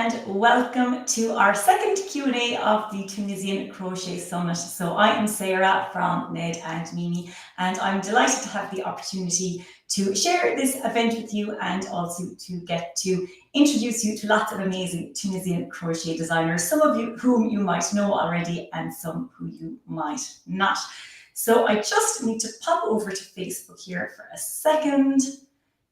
and welcome to our second Q&A of the Tunisian Crochet Summit. So I am Sarah from Knid and Mimi, and I'm delighted to have the opportunity to share this event with you and also to get to introduce you to lots of amazing Tunisian crochet designers, some of you whom you might know already and some who you might not. So I just need to pop over to Facebook here for a second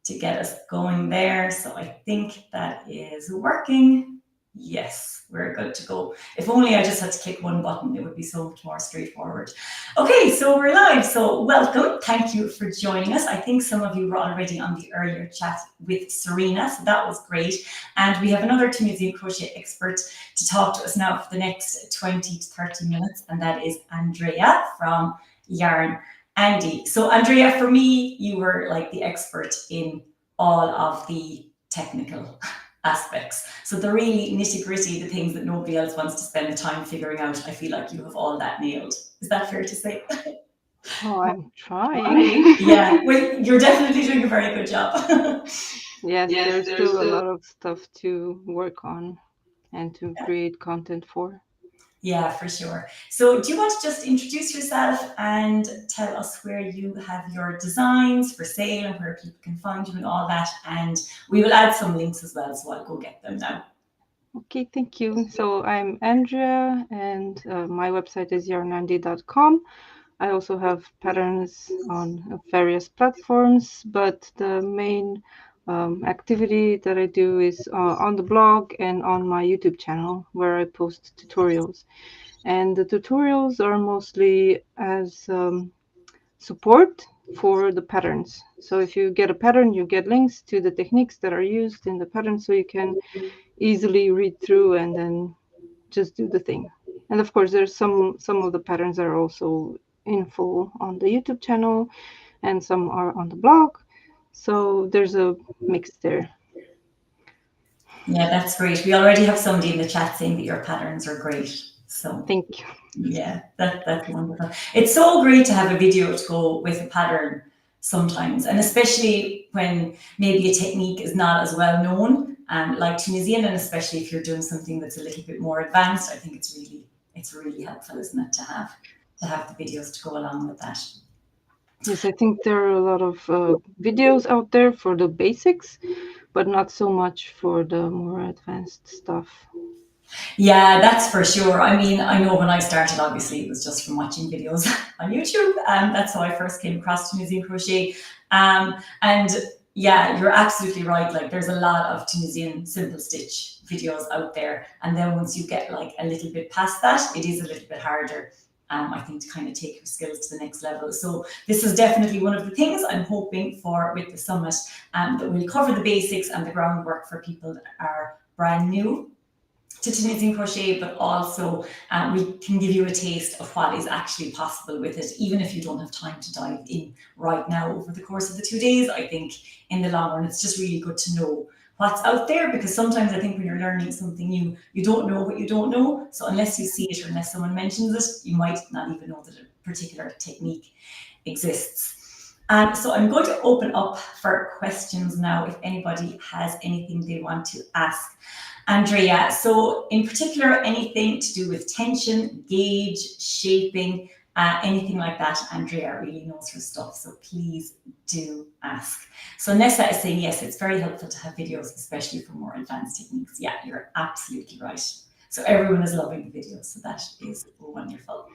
to get us going there. So I think that is working. Yes, we're good to go. If only I just had to click one button, it would be so much more straightforward. Okay, so we're live. So welcome. Thank you for joining us. I think some of you were already on the earlier chat with Serena, so that was great. And we have another Tunisian crochet expert to talk to us now for the next 20 to 30 minutes, and that is Andrea from Yarn Andy. So Andrea, for me, you were like the expert in all of the technical aspects. So the really nitty-gritty, the things that nobody else wants to spend the time figuring out, I feel like you have all that nailed. Is that fair to say? Oh, I'm trying. Yeah, well, you're definitely doing a very good job. Yes, there's still a lot of stuff to work on and to create content for. Yeah, for sure. So do you want to just introduce yourself and tell us where you have your designs for sale and where people can find you and all that? And we will add some links as well, so I'll go get them now. Okay, thank you. So I'm Andrea, and my website is yarnandy.com. I also have patterns on various platforms, but the main activity that I do is on the blog and on my YouTube channel, where I post tutorials. And the tutorials are mostly as support for the patterns. So if you get a pattern, you get links to the techniques that are used in the pattern, so you can easily read through and then just do the thing. And of course, there's some of the patterns are also in full on the YouTube channel, and some are on the blog. So there's a mix there. Yeah, that's great. We already have somebody in the chat saying that your patterns are great. So thank you. Yeah, that's wonderful. It's so great to have a video to go with a pattern sometimes, and especially when maybe a technique is not as well known, like Tunisian, and especially if you're doing something that's a little bit more advanced. I think it's really helpful, isn't it, to have the videos to go along with that. Yes, I think there are a lot of videos out there for the basics, but not so much for the more advanced stuff. Yeah, that's for sure. I mean, I know when I started, obviously, it was just from watching videos on YouTube. That's how I first came across Tunisian crochet. And yeah, you're absolutely right. Like, there's a lot of Tunisian simple stitch videos out there. And then once you get like a little bit past that, it is a little bit harder, I think, to kind of take your skills to the next level. So this is definitely one of the things I'm hoping for with the summit, that we'll cover the basics and the groundwork for people that are brand new to Tunisian crochet, but also we can give you a taste of what is actually possible with it, even if you don't have time to dive in right now over the course of the 2 days. I think in the long run, it's just really good to know what's out there, because sometimes I think when you're learning something new, you don't know what you don't know. So unless you see it or unless someone mentions it, you might not even know that a particular technique exists. So I'm going to open up for questions now, if anybody has anything they want to ask Andrea. So in particular, anything to do with tension, gauge, shaping, anything like that, Andrea really knows her stuff. So please do ask. So Nessa is saying, yes, it's very helpful to have videos, especially for more advanced techniques. Yeah, you're absolutely right. So everyone is loving the videos. So that is wonderful.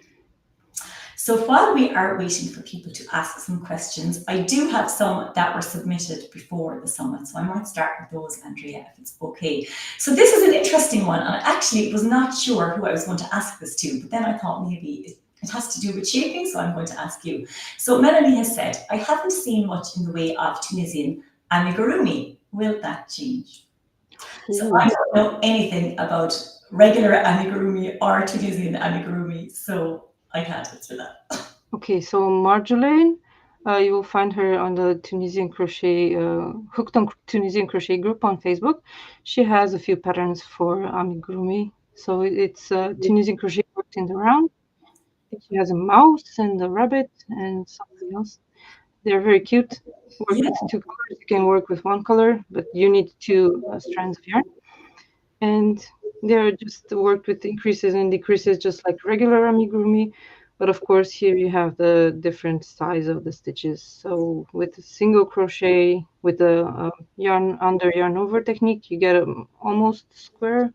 So while we are waiting for people to ask some questions, I do have some that were submitted before the summit. So I might start with those, Andrea, if it's okay. So this is an interesting one. And I actually was not sure who I was going to ask this to, but then I thought maybe it has to do with shaping, so I'm going to ask you. So Melanie has said, I haven't seen much in the way of Tunisian amigurumi. Will that change? So I don't know anything about regular amigurumi or Tunisian amigurumi, so I can't answer that. Okay, so Marjolaine, you will find her on the Tunisian Crochet, Hooked on Tunisian Crochet group on Facebook. She has a few patterns for amigurumi. So it's Tunisian Crochet worked in the round. I think she has a mouse and a rabbit and something else. They're very cute. Work with 2 colors. You can work with 1 color, but you need 2 strands of yarn. and they're just worked with increases and decreases just like regular amigurumi. But of course, here you have the different size of the stitches. So with a single crochet, with the yarn under yarn over technique, you get an almost square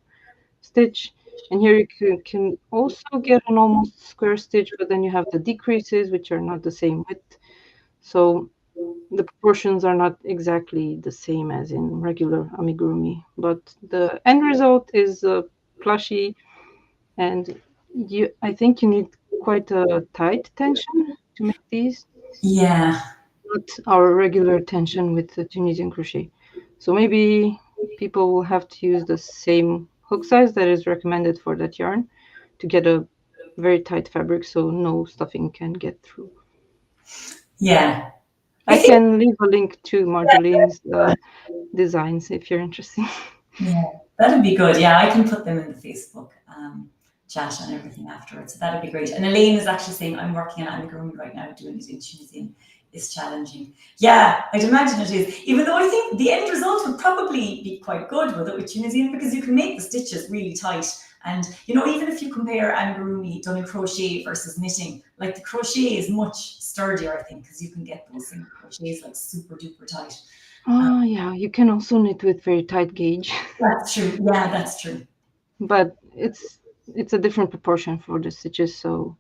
stitch. And here you can also get an almost square stitch, but then you have the decreases, which are not the same width. So the proportions are not exactly the same as in regular amigurumi, but the end result is plushy, and I think you need quite a tight tension to make these, Yeah. not our regular tension with the Tunisian crochet. So maybe people will have to use the same hook size that is recommended for that yarn to get a very tight fabric so no stuffing can get through. Yeah. I I think, can leave a link to Marjolaine's designs if you're interested. yeah, that'd be good. Yeah, I can put them in the Facebook chat and everything afterwards. So that'd be great. And Elaine is actually saying, I'm working on amigurumi right now, doing it in Tunisian is challenging. Yeah, I'd imagine it is. Even though I think the end result would probably be quite good with it with Tunisian because you can make the stitches really tight. And you know, even if you compare amigurumi done in crochet versus knitting, like the crochet is much sturdier, I think, because you can get those single crochets like super duper tight. Oh, yeah, you can also knit with very tight gauge, That's true. Yeah, that's true. but it's a different proportion for the stitches, so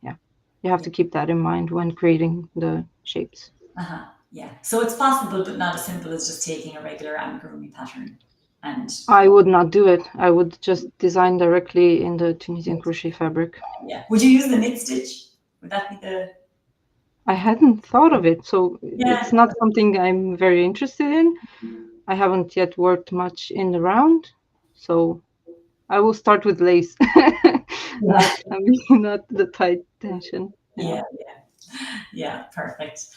yeah, you have Yeah. to keep that in mind when creating the shapes. Uh-huh. Yeah. So it's possible, but not as simple as just taking a regular amigurumi pattern and I would not do it. I would just design directly in the Tunisian crochet fabric. yeah. Would you use the knit stitch? Would that be the I hadn't thought of it, so yeah? it's not something I'm very interested in. I haven't yet worked much in the round, so I will start with lace, Yeah. not the tight tension. Yeah. Yeah. Yeah, perfect.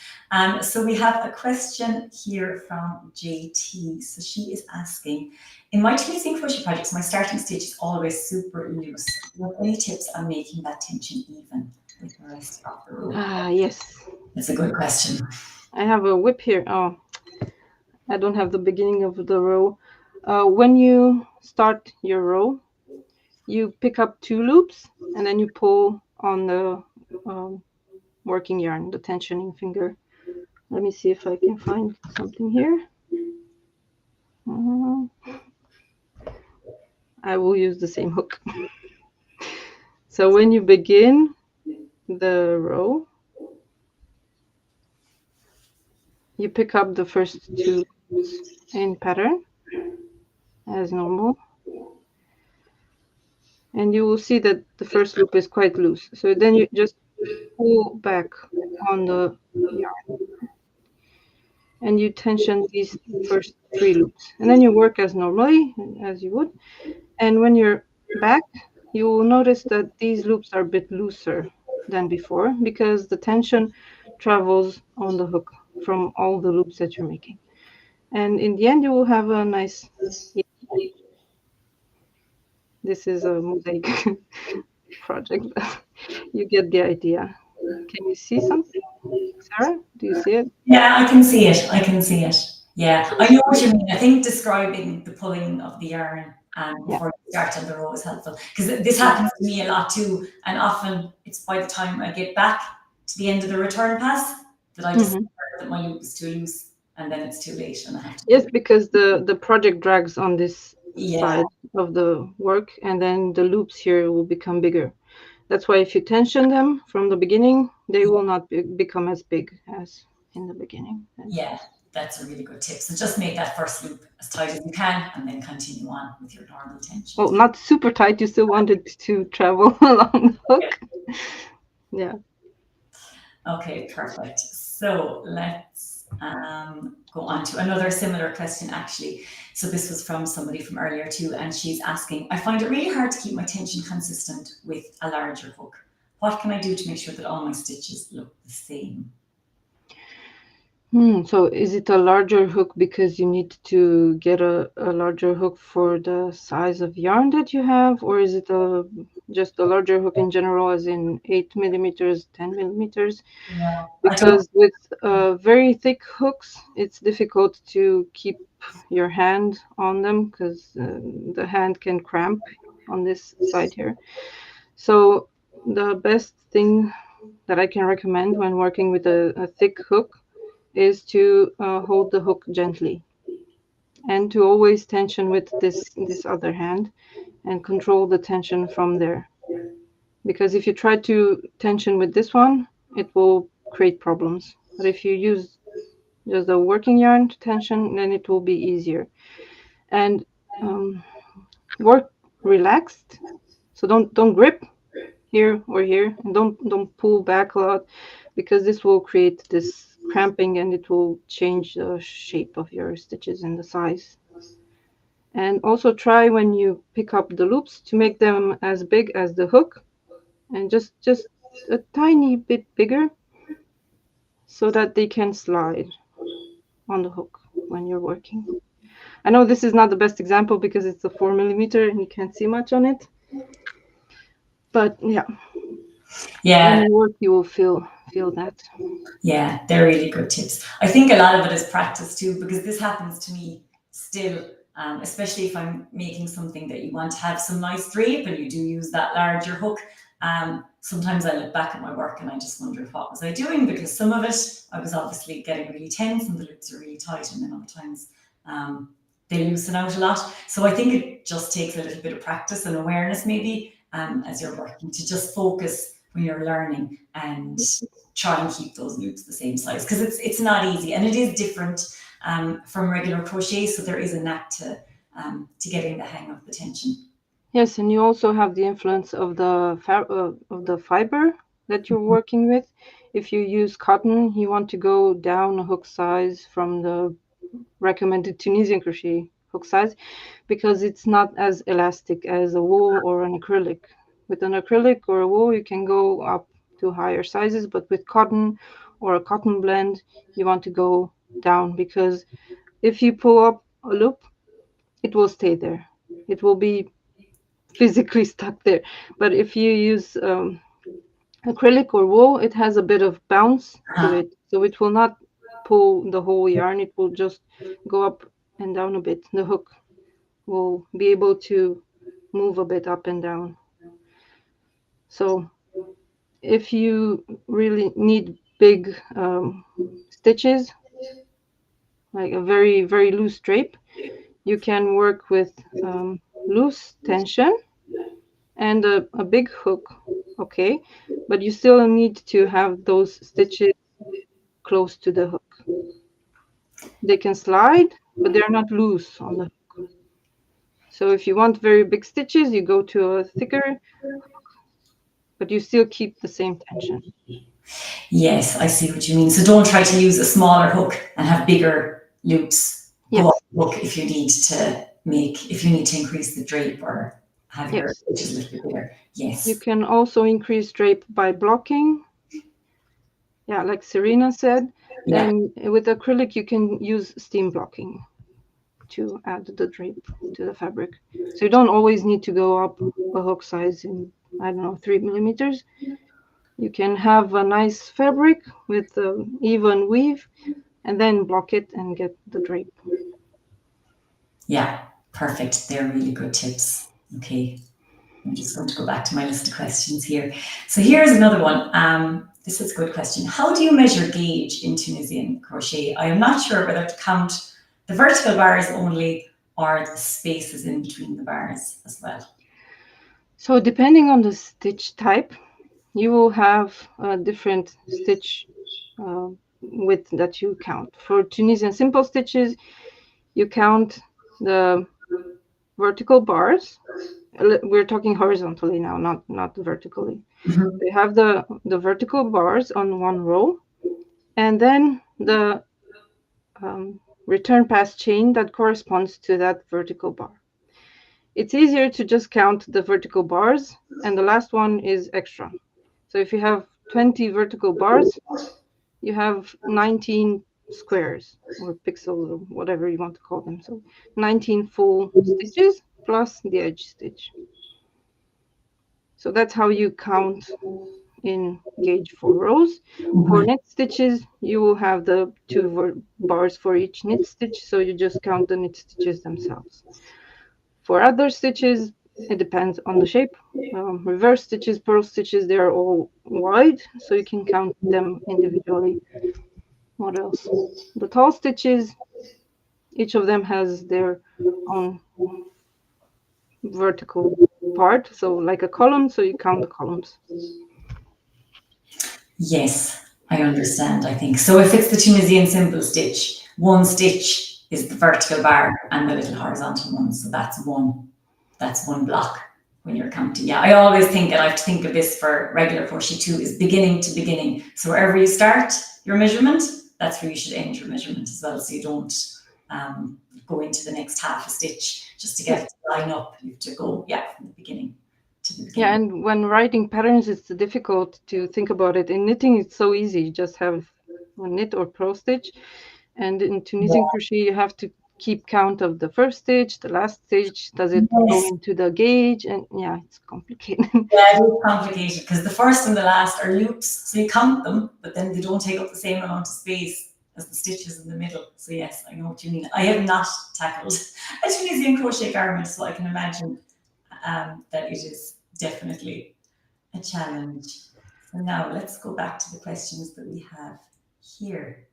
So we have a question here from JT. So she is asking, in my Tunisian crochet projects, my starting stitch is always super loose. Do you have any tips on making that tension even with the rest of the row? Ah, yes. That's a good question. I have a whip here. Oh, I don't have the beginning of the row. When you start your row, you pick up 2 loops and then you pull on the um, working yarn, the tensioning finger. Let me see if I can find something here. Uh, I will use the same hook. So when you begin the row, you pick up the first 2 loops in pattern as normal. And you will see that the first loop is quite loose. So then you just pull back on the yarn and you tension these first 3 loops. And then you work as normally, as you would. And when you're back, you will notice that these loops are a bit looser than before because the tension travels on the hook from all the loops that you're making. And in the end, you will have a nice. This is a mosaic project. You get the idea. Can you see something, Sarah? Do you see it? Yeah, I can see it. I can see it. Yeah, So I know what you mean. I think describing the pulling of the yarn yeah, before you start on the row is helpful because this happens to me a lot too. And often it's by the time I get back to the end of the return pass that I discover hmm that my loop is too loose and then it's too late and I have to yes, do it. because the project drags on this Yeah, side of the work, and then the loops here will become bigger. That's why if you tension them from the beginning, they will not become as big as in the beginning. And yeah, that's a really good tip. So just make that first loop as tight as you can and then continue on with your normal tension. well, not super tight. You still want it to travel along the hook. Yeah. Okay, perfect. So let's go on to another similar question, actually. So this was from somebody from earlier too, and she's asking, I find it really hard to keep my tension consistent with a larger hook. What can I do to make sure that all my stitches look the same? So is it a larger hook because you need to get a larger hook for the size of yarn that you have, or is it just a larger hook in general, as in 8 millimeters, 10 millimeters? Yeah, I don't. Because with very thick hooks, it's difficult to keep your hand on them because the hand can cramp on this side here. So the best thing that I can recommend when working with a thick hook is to hold the hook gently and to always tension with this other hand and control the tension from there. Because if you try to tension with this one, it will create problems. But if you use just a working yarn to tension, then it will be easier. And um, work relaxed. So don't grip here or here, and don't pull back a lot, because this will create this cramping and it will change the shape of your stitches and the size. And also try when you pick up the loops to make them as big as the hook, and just a tiny bit bigger, so that they can slide on the hook when you're working. I know this is not the best example because it's a 4 millimeter and you can't see much on it, but yeah, when Yeah, you work you will feel that. yeah, they're really good tips. I think a lot of it is practice too, because this happens to me still, especially if I'm making something that you want to have some nice drape and you do use that larger hook. Sometimes I look back at my work and I just wonder what was I doing, because some of it I was obviously getting really tense and the loops are really tight, and then other times they loosen out a lot. So I think it just takes a little bit of practice and awareness, maybe, as you're working, to just focus when you're learning and try and keep those loops the same size, because it's not easy and it is different from regular crochet. So there is a knack to getting the hang of the tension. Yes, and you also have the influence of the fiber that you're working with. If you use cotton, you want to go down a hook size from the recommended Tunisian crochet hook size, because it's not as elastic as a wool or an acrylic. With an acrylic or a wool, you can go up to higher sizes, but with cotton or a cotton blend, you want to go down, because if you pull up a loop, it will stay there. It will be physically stuck there. But if you use acrylic or wool, it has a bit of bounce to Uh-huh. it, so it will not pull the whole yarn. It will just go up and down a bit. The hook will be able to move a bit up and down. So if you really need big stitches, like a very very loose drape, you can work with loose tension and a big hook, okay, but you still need to have those stitches close to the hook. They can slide, but they're not loose on the hook. So if you want very big stitches, you go to a thicker, but you still keep the same tension. Yes, I see what you mean. So don't try to use a smaller hook and have bigger loops. Go up Yes, the hook if you need to increase the drape or have your yes. stitches a little bit bigger. You Yes. can also increase drape by blocking, yeah, like Serena said. Yeah. And with acrylic, you can use steam blocking to add the drape to the fabric. So you don't always need to go up a hook size in, I don't know, 3 millimeters. You can have a nice fabric with even weave and then block it and get the drape. Yeah. Perfect. They're really good tips. Okay. I'm just going to go back to my list of questions here. So here's another one. This is a good question. How do you measure gauge in Tunisian crochet? I am not sure whether to count the vertical bars only or the spaces in between the bars as well. So depending on the stitch type, you will have a different stitch width that you count. For Tunisian simple stitches, you count the vertical bars. We're talking horizontally now, not vertically. Mhm. You have the vertical bars on one row, and then the return pass chain that corresponds to that vertical bar. It's easier to just count the vertical bars, and the last one is extra. So if you have 20 vertical bars, you have 19 squares or pixels or whatever you want to call them. So 19 full stitches plus the edge stitch. So that's how you count in gauge for rows. For knit stitches, you will have the two bars for each knit stitch, so you just count the knit stitches themselves. For other stitches, it depends on the shape. Reverse stitches, purl stitches, they are all wide, so you can count them individually. What else? The tall stitches, each of them has their own vertical part, so like a column, so you count the columns. Yes, I understand, I think. So if it's the Tunisian simple stitch, one stitch is the vertical bar and the little horizontal one. So that's one block when you're counting. Yeah, I always think, and I have to think of this for regular crochet too, is beginning to beginning. So wherever you start your measurement, that's where you should end your measurement as well. So you don't go into the next half a stitch just to get it to line up. You have to go, from the beginning. Yeah, and when writing patterns, it's difficult to think about it. In knitting, it's so easy. You just have a knit or purl stitch. And in Tunisian crochet, you have to keep count of the first stitch, the last stitch. Does it go into the gauge? And it's complicated. Yeah, it is complicated because the first and the last are loops. So you count them, but then they don't take up the same amount of space as the stitches in the middle. So yes, I know what you mean. I have not tackled a Tunisian crochet garment, so I can imagine that it is definitely a challenge. So now let's go back to the questions that we have here.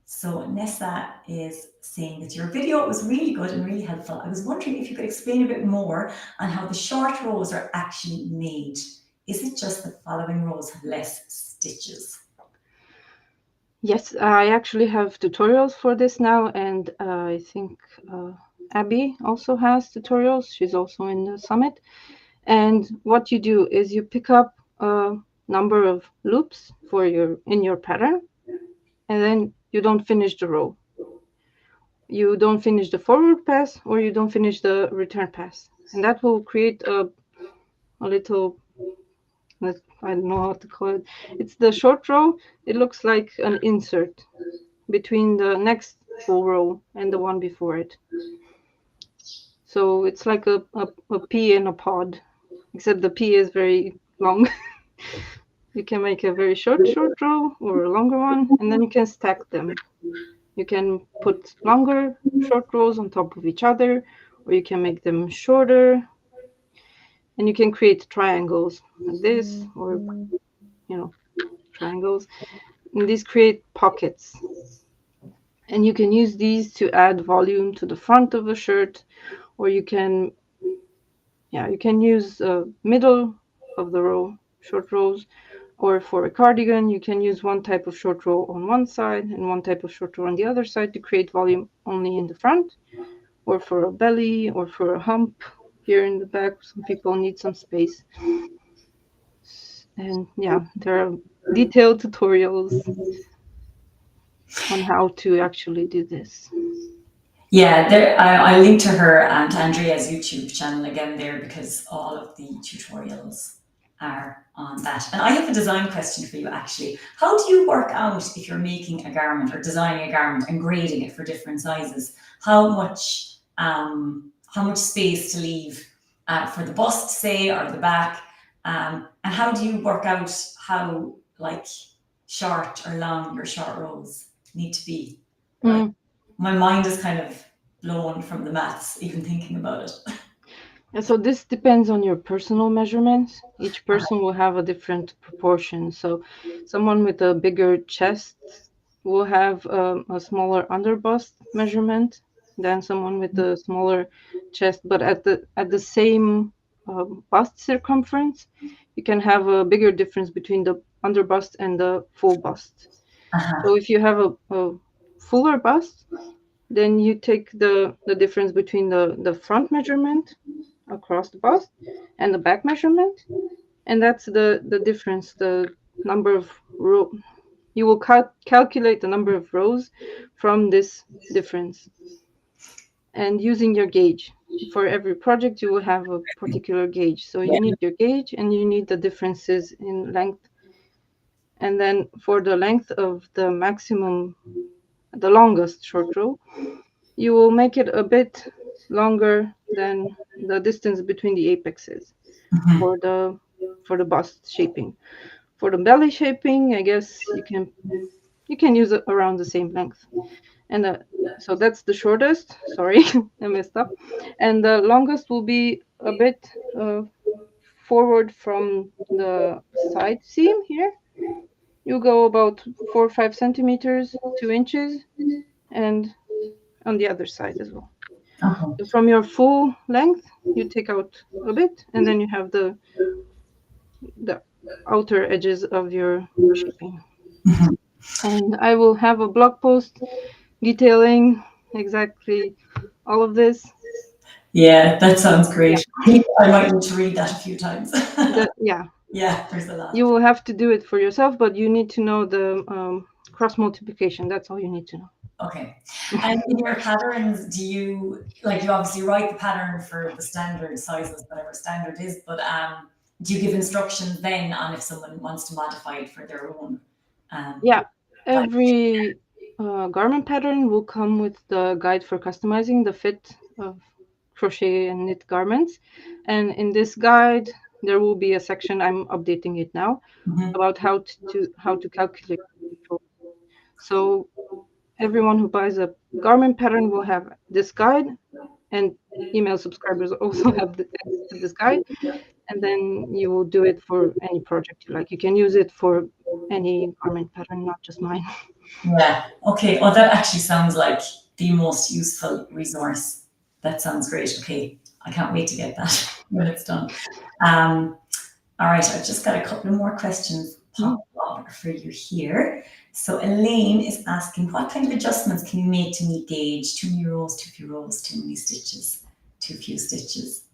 So Nessa is saying that your video was really good and really helpful. I was wondering if you could explain a bit more on how the short rows are actually made. Is it just the following rows have less stitches? Yes, I actually have tutorials for this now, and I think Abby also has tutorials. She's also in the summit. And what you do is you pick up a number of loops in your pattern, and then you don't finish the row. You don't finish the forward pass, or you don't finish the return pass, and that will create a little, I don't know how to call it. It's the short row. It looks like an insert between the next full row and the one before it. So it's like a pea in a pod, except the pea is very long. You can make a very short row or a longer one, and then you can stack them. You can put longer short rows on top of each other, or you can make them shorter, and you can create triangles like this, or triangles, and these create pockets. And you can use these to add volume to the front of a shirt, or you can use middle of the row, short rows, or for a cardigan, you can use one type of short row on one side and one type of short row on the other side to create volume only in the front, or for a belly, or for a hump here in the back. Some people need some space. And there are detailed tutorials on how to actually do this. Yeah, I linked to her and to Andrea's YouTube channel again there because all of the tutorials are on that. And I have a design question for you actually. How do you work out if you're making a garment or designing a garment and grading it for different sizes? How much space to leave for the bust, say, or the back? And how do you work out how short or long your short rows need to be? My mind is kind of blown from the maths, even thinking about it. Yeah, so this depends on your personal measurements. Each person will have a different proportion. So someone with a bigger chest will have a smaller underbust measurement than someone with a smaller chest, but at the same bust circumference, you can have a bigger difference between the underbust and the full bust. So if you have a fuller bust, then you take the difference between the front measurement across the bust and the back measurement, and that's the difference, the number of row. You will calculate the number of rows from this difference, and using your gauge. For every project you will have a particular gauge, so you need your gauge and you need the differences in length, and then for the length of the maximum the longest short row, you will make it a bit longer than the distance between the apexes Mhm. for the bust shaping. For the belly shaping, I guess you can use it around the same length. And so that's the shortest. Sorry, I messed up. And the longest will be a bit forward from the side seam here. You go about 4 or 5 centimeters, 2 inches, and on the other side as well. Okay. So from your full length, you take out a bit, and then you have the outer edges of your shaping. Mhm. And I will have a blog post detailing exactly all of this. Yeah, that sounds Yeah, great. I think I might need to read that a few times. yeah. Yeah, there's a You lot. will have to do it for yourself, but you need to know the cross multiplication. That's all you need to know. Okay. And in your patterns, do you like you obviously write the pattern for the standard sizes, whatever standard is, but do you give instructions then on if someone wants to modify it for their own Yeah, size? every garment pattern will come with the guide for customizing the fit of crochet and knit garments. And in this guide, there will be a section, I'm updating it now, Mhm. about how to calculate. So everyone who buys a garment pattern will have this guide, and email subscribers also have access to this guide. And then you will do it for any project you like. You can use it for any garment pattern, not just mine. Yeah. Okay. Oh, that actually sounds like the most useful resource. That sounds great. Okay. I can't wait to get that when it's done. Um, all right. I've just got a couple of more questions Mm. popped up for you here. So Elaine is asking, what kind of adjustments can you make to meet gauge? Too many rows, too few rows, too many stitches, too few stitches.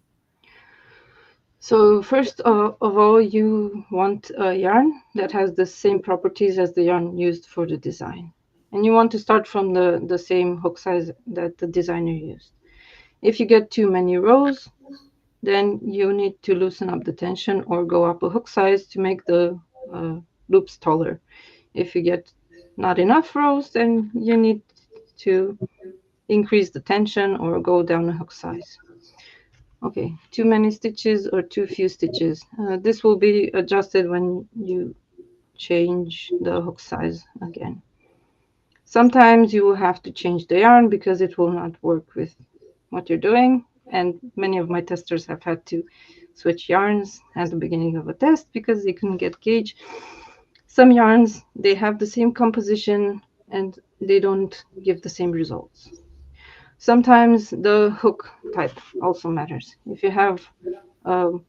So first of all, you want a yarn that has the same properties as the yarn used for the design. And you want to start from the same hook size that the designer used. If you get too many rows, then you need to loosen up the tension or go up a hook size to make the loops taller. If you get not enough rows, then you need to increase the tension or go down a hook size. Okay, too many stitches or too few stitches. This will be adjusted when you change the hook size again. Sometimes you will have to change the yarn because it will not work with what you're doing. And many of my testers have had to switch yarns at the beginning of a test because they couldn't get gauge. Some yarns, they have the same composition and they don't give the same results. Sometimes the hook type also matters. If you have um,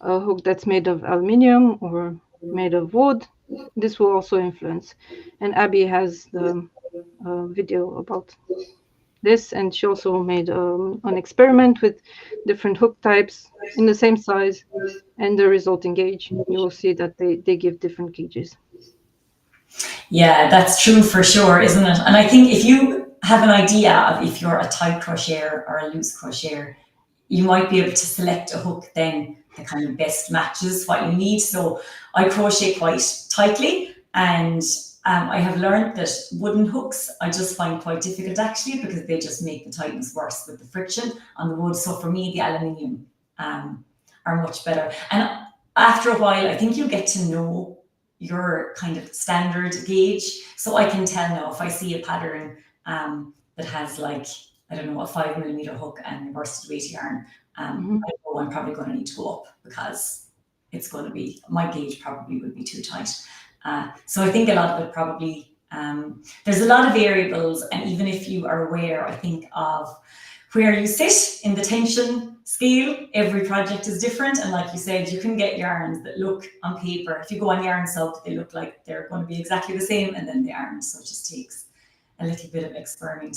a hook that's made of aluminium or made of wood, this will also influence. And Abby has the video about this, and she also made an experiment with different hook types in the same size and the resulting gauge. You will see that they give different gauges. Yeah, that's true for sure, isn't it? And I think if you have an idea of if you're a tight crocheter or a loose crocheter, you might be able to select a hook then that kind of best matches what you need. So I crochet quite tightly, and I have learned that wooden hooks I just find quite difficult actually because they just make the tightness worse with the friction on the wood. So for me, the aluminium are much better. And after a while, I think you get to know your kind of standard gauge. So I can tell now if I see a pattern that has like, I don't know, a 5 millimeter hook and worsted weight yarn, Mhm. I know I'm probably going to need to go up because it's going to be, my gauge probably would be too tight. So I think a lot of it probably, there's a lot of variables. And even if you are aware, I think, of where you sit in the tension scale, every project is different. And like you said, you can get yarns that look on paper, if you go on Yarn Sub, they look like they're going to be exactly the same, and then they aren't. So it just takes a little bit of experiment.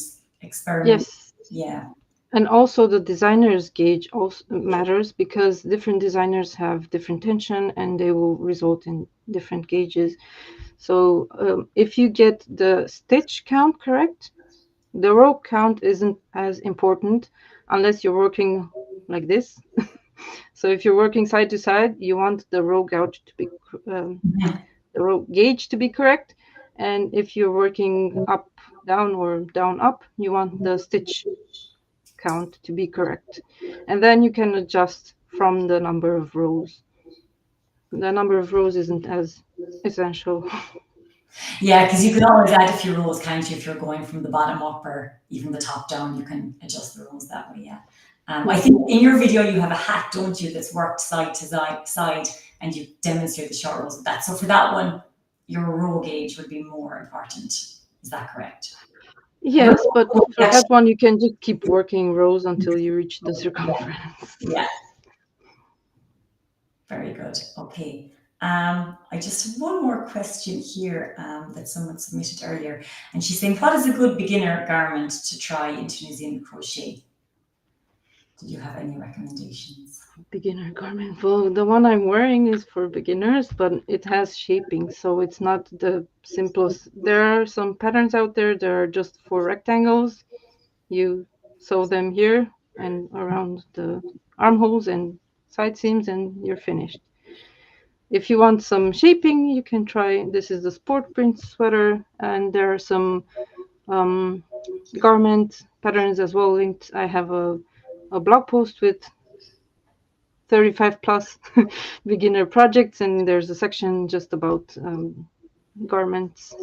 Yes. Yeah. And also the designer's gauge also matters because different designers have different tension and they will result in different gauges. So if you get the stitch count correct, the row count isn't as important unless you're working like this. So if you're working side to side, you want the row gauge to be the row gauge to be correct. And if you're working up, down, or down, up, you want the stitch count to be correct. And then you can adjust from the number of rows. The number of rows isn't as essential. Yeah, because you can always add a few rows, can't you? If you're going from the bottom up or even the top down, you can adjust the rows that way. Yeah. I think in your video you have a hat, don't you, that's worked side to side, and you demonstrate the short rows of that. So for that one, your row gauge would be more important. Is that correct? Yes, but for that one, you can just keep working rows until you reach the circumference. Yeah. Very good. Okay. I just have one more question here that someone submitted earlier, and she's saying, what is a good beginner garment to try in Tunisian crochet? Do you have any recommendations? Beginner garment. Well, the one I'm wearing is for beginners, but it has shaping, so it's not the simplest. There are some patterns out there that are just for rectangles. You sew them here and around the armholes and side seams, and you're finished. If you want some shaping, you can try, this is the sport print sweater, and there are some garment patterns as well linked. I have a blog post with 35 plus beginner projects, and there's a section just about garments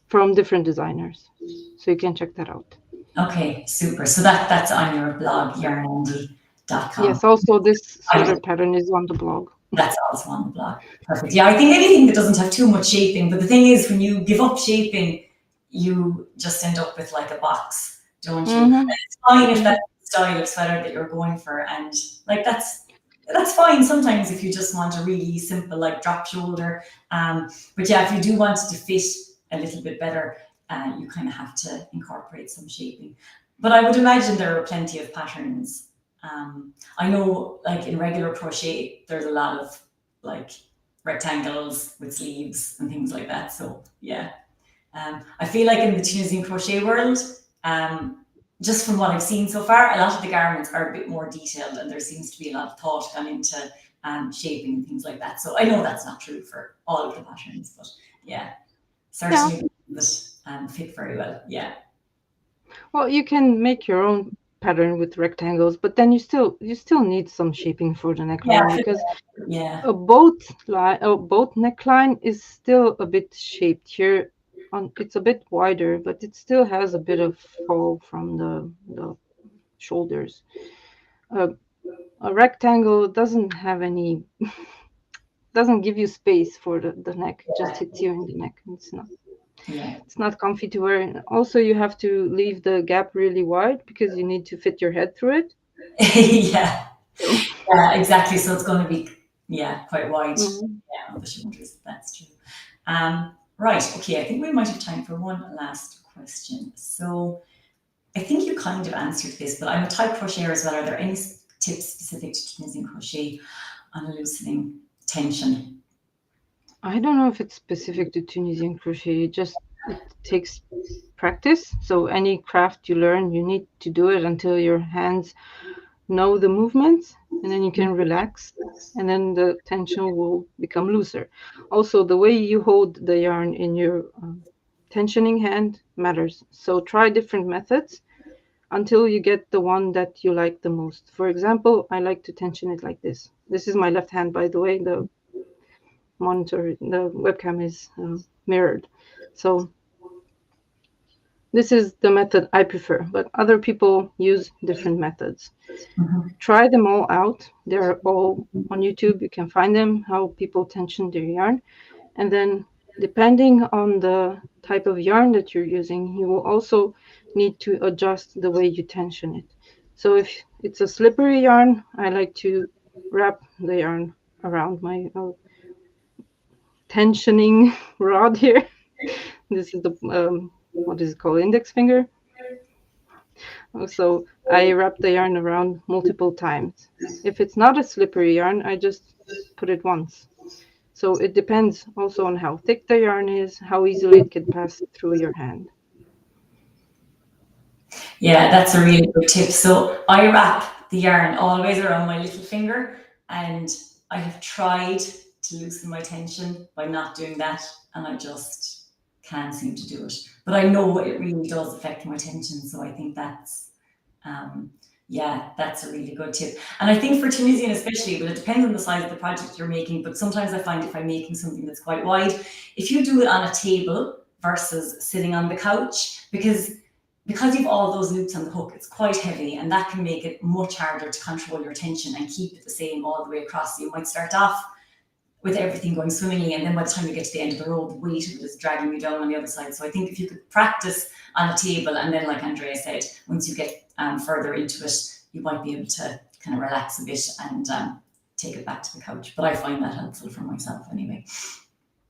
from different designers, so you can check that out. Okay, super. So that's on your blog, yarnandy.com. Yes, also this sweater pattern is on the blog. That's also on the blog. Perfect. Yeah, I think anything that doesn't have too much shaping, but the thing is, when you give up shaping, you just end up with like a box, don't you? And it's fine if that's the style of sweater that you're going for, and like that's fine sometimes if you just want a really simple like drop shoulder. But yeah, if you do want it to fit a little bit better, you kind of have to incorporate some shaping. But I would imagine there are plenty of patterns. I know like in regular crochet, there's a lot of like rectangles with sleeves and things like that. So yeah, I feel like in the Tunisian crochet world, just from what I've seen so far, a lot of the garments are a bit more detailed, and there seems to be a lot of thought gone into shaping and things like that. So I know that's not true for all of the patterns, but yeah, certainly that fit very well. Yeah. Well, you can make your own pattern with rectangles, but then you still need some shaping for the neckline, because a boat neckline is still a bit shaped here. It's a bit wider, but it still has a bit of fall from the shoulders. A rectangle doesn't have any, doesn't give you space for the neck. It just hits you in the neck. It's not comfy to wear. And also, you have to leave the gap really wide because you need to fit your head through it. Yeah, exactly. So it's going to be quite wide. Yeah, on the shoulders. That's true. Right. Okay. I think we might have time for one last question. So I think you kind of answered this, but I'm a type crocheter as well. Are there any tips specific to Tunisian crochet on loosening tension? I don't know if it's specific to Tunisian crochet. It takes practice. So any craft you learn, you need to do it until your hands know the movements, and then you can relax, and then the tension will become looser. Also, the way you hold the yarn in your tensioning hand matters. So try different methods until you get the one that you like the most. For example, I like to tension it like this. This is my left hand, by the way. The monitor, the webcam is mirrored. So this is the method I prefer, but other people use different methods. Try them all out. They're all on YouTube. You can find them, how people tension their yarn. And then depending on the type of yarn that you're using, you will also need to adjust the way you tension it. So if it's a slippery yarn, I like to wrap the yarn around my tensioning rod here. This is the what is it called, index finger. So I wrap the yarn around multiple times. If it's not a slippery yarn, I just put it once. So it depends also on how thick the yarn is, how easily it can pass through your hand. Yeah, that's a really good tip. So I wrap the yarn always around my little finger, and I have tried to loosen my tension by not doing that, and I just can seem to do it. But I know it really does affect my attention. So I think that's, that's a really good tip. And I think for Tunisian especially, but it depends on the size of the project you're making. But sometimes I find if I'm making something that's quite wide, if you do it on a table versus sitting on the couch, because you've all those loops on the hook, it's quite heavy, and that can make it much harder to control your attention and keep it the same all the way across. So you might start off with everything going swimmingly, and then by the time you get to the end of the road, the weight of it is dragging you down on the other side. So I think if you could practice on a table, and then like Andrea said, once you get further into it, you might be able to kind of relax a bit and take it back to the couch. But I find that helpful for myself anyway.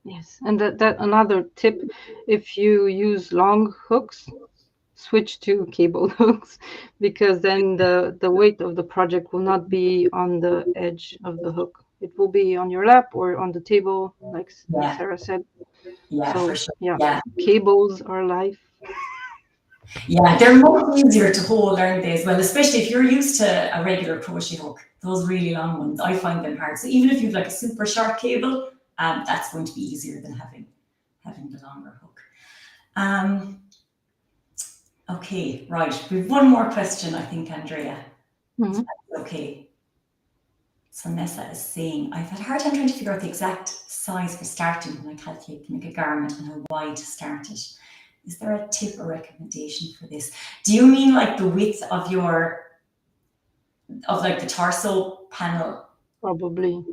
Yes, and that another tip, if you use long hooks, switch to cable hooks, because then the weight of the project will not be on the edge of the hook. It will be on your lap or on the table, like Sarah said. Yeah, So, for sure. yeah, cables are life. Yeah, they're much easier to hold, aren't they, as well, especially if you're used to a regular crochet hook. Those really long ones, I find them hard. So even if you've like a super short cable, that's going to be easier than having the longer hook. Okay, right. We have one more question, I think, Andrea. Mm-hmm. Okay. So Nessa is saying, I've had a hard time trying to figure out the exact size for starting when I calculate to make a garment and how wide to start it. Is there a tip or recommendation for this? Do you mean like the width of like the torso panel? Probably.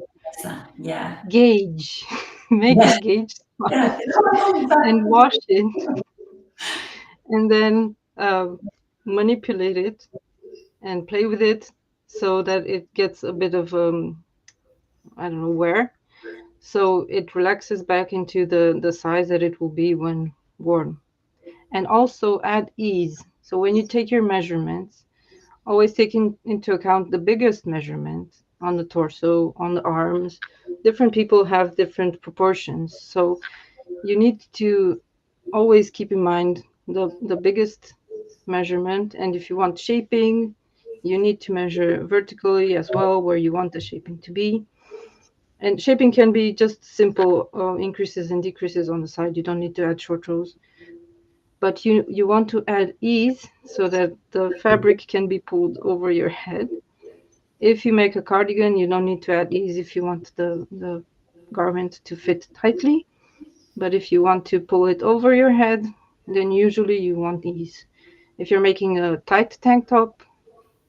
Yeah. Gauge. Make a gauge and wash it. And then manipulate it and play with it so that it gets a bit of I don't know, wear. So it relaxes back into the size that it will be when worn. And also add ease. So when you take your measurements, always take into account the biggest measurement on the torso, on the arms. Different people have different proportions. So you need to always keep in mind the biggest measurement. And if you want shaping, you need to measure vertically as well where you want the shaping to be. And shaping can be just simple increases and decreases on the side. You don't need to add short rows. But you want to add ease so that the fabric can be pulled over your head. If you make a cardigan, you don't need to add ease if you want the garment to fit tightly. But if you want to pull it over your head, then usually you want ease. If you're making a tight tank top,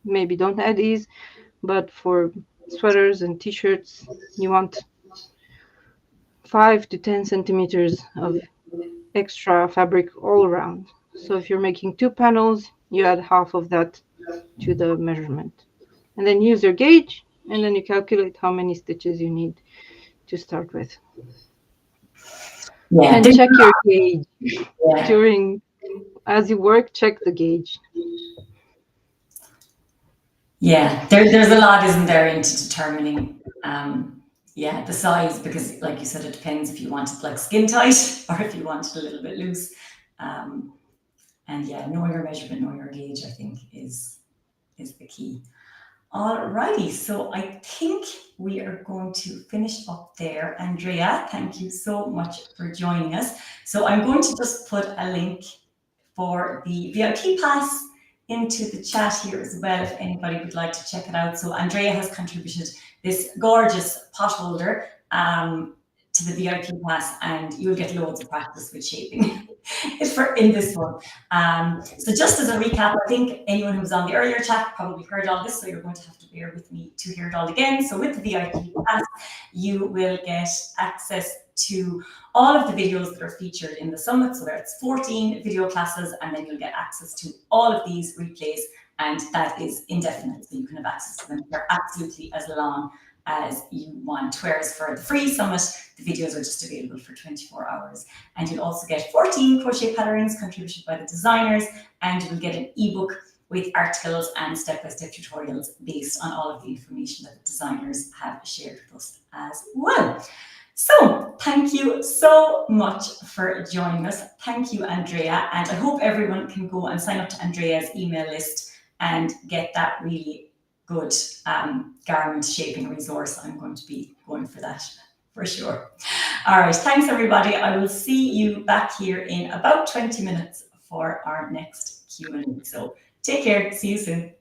maybe don't add ease. But for sweaters and t-shirts, you want 5 to 10 centimeters of extra fabric all around. So if you're making 2 panels, you add half of that to the measurement. And then use your gauge, and then you calculate how many stitches you need to start with. Yeah, and check your gauge during, as you work, check the gauge. Yeah, there's a lot, isn't there, into determining the size, because like you said, it depends if you want it like skin tight or if you want it a little bit loose. And yeah, knowing your measurement, knowing your gauge, I think is the key. Alrighty, so I think we are going to finish up there. Andrea, thank you so much for joining us. So I'm going to just put a link for the VIP pass into the chat here as well, if anybody would like to check it out. So Andrea has contributed this gorgeous pot holder to the VIP pass, and you'll get loads of practice with shaping in this one. So just as a recap, I think anyone who was on the earlier chat probably heard all this, so you're going to have to bear with me to hear it all again. So with the VIP pass, you will get access to all of the videos that are featured in the summit. So there's 14 video classes, and then you'll get access to all of these replays, and that is indefinite. So you can have access to them for absolutely as long as you want. Whereas for the free summit, the videos are just available for 24 hours. And you'll also get 14 crochet patterns contributed by the designers, and you will get an ebook with articles and step-by-step tutorials based on all of the information that the designers have shared with us as well. So thank you so much for joining us. Thank you, Andrea. And I hope everyone can go and sign up to Andrea's email list and get that really good garment shaping resource. I'm going to be going for that for sure. All right, thanks everybody. I will see you back here in about 20 minutes for our next Q&A. So take care, see you soon.